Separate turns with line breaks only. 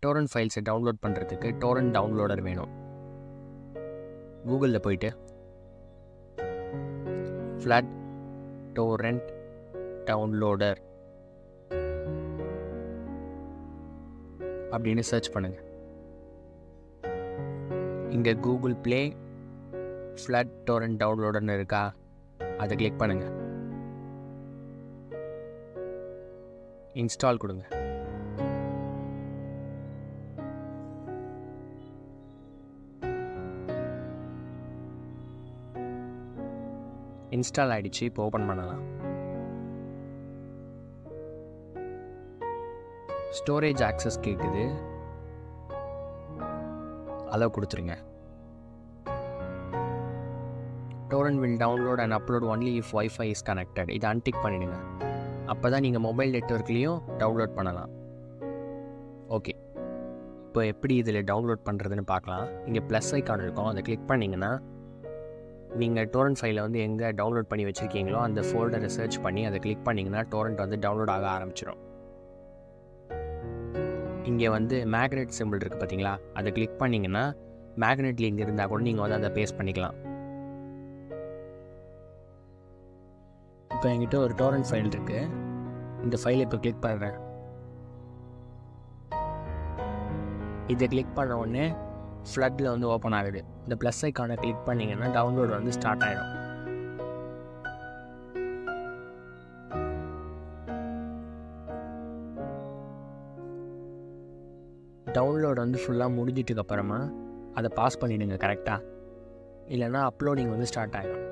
Torrent ஃபைல்ஸை download பண்ணுறதுக்கு Torrent downloader வேணும். கூகுளில் போயிட்டு ஃப்ளட் டோரண்ட் டவுன்லோடர் அப்படின்னு சர்ச் பண்ணுங்கள். இங்கே கூகுள் ப்ளே ஃப்ளட் டோரண்ட் டவுன்லோடர்னு இருக்கா, அதை கிளிக் பண்ணுங்கள். இன்ஸ்டால் கொடுங்க. இன்ஸ்டால் ஆகிடுச்சு. இப்போ ஓப்பன் பண்ணலாம். ஸ்டோரேஜ் ஆக்சஸ் கேட்குது, அலோவ் கொடுத்துருங்க. Torrent will download and upload only if Wi-Fi is connected. இதை அன்டிக் பண்ணிடுங்க. அப்போ தான் நீங்கள் மொபைல் நெட்வொர்க்லேயும் டவுன்லோட் பண்ணலாம். ஓகே, இப்போ எப்படி இதில் டவுன்லோட் பண்ணுறதுன்னு பார்க்கலாம். இங்கே ப்ளஸ் ஐக்கான் இருக்கும், அதை கிளிக் பண்ணிங்கன்னா நீங்கள் டோரண்ட் ஃபைலை வந்து எங்கே டவுன்லோட் பண்ணி வச்சுருக்கீங்களோ அந்த ஃபோல்டரை சர்ச் பண்ணி அதை கிளிக் பண்ணிங்கன்னா டோரண்ட் வந்து டவுன்லோட் ஆக ஆரம்பிச்சிடும். இங்கே வந்து மேக்னெட் சிம்பிள் இருக்குது பார்த்தீங்களா, அதை கிளிக் பண்ணிங்கன்னா மேக்னெட் லிங்க் இருந்தால் கூட நீங்கள் வந்து அதை பேஸ்ட் பண்ணிக்கலாம். இப்போ என்கிட்ட ஒரு டோரண்ட் ஃபைல் இருக்குது. இந்த ஃபைலை இப்போ கிளிக் பண்ணுறேன். இதை கிளிக் பண்ண உடனே ஃப்ளட்டில் வந்து ஓப்பன் ஆகுது. இந்த ப்ளஸ் ஐக்கானை கிளிக் பண்ணிங்கன்னா டவுன்லோட் வந்து ஸ்டார்ட் ஆகிடும். டவுன்லோட் வந்து ஃபுல்லாக முடிஞ்சிட்டுக்கு அப்புறமா அதை பாஸ் பண்ணிவிடுங்க கரெக்டாக, இல்லைன்னா அப்லோடிங் வந்து ஸ்டார்ட் ஆகிடும்.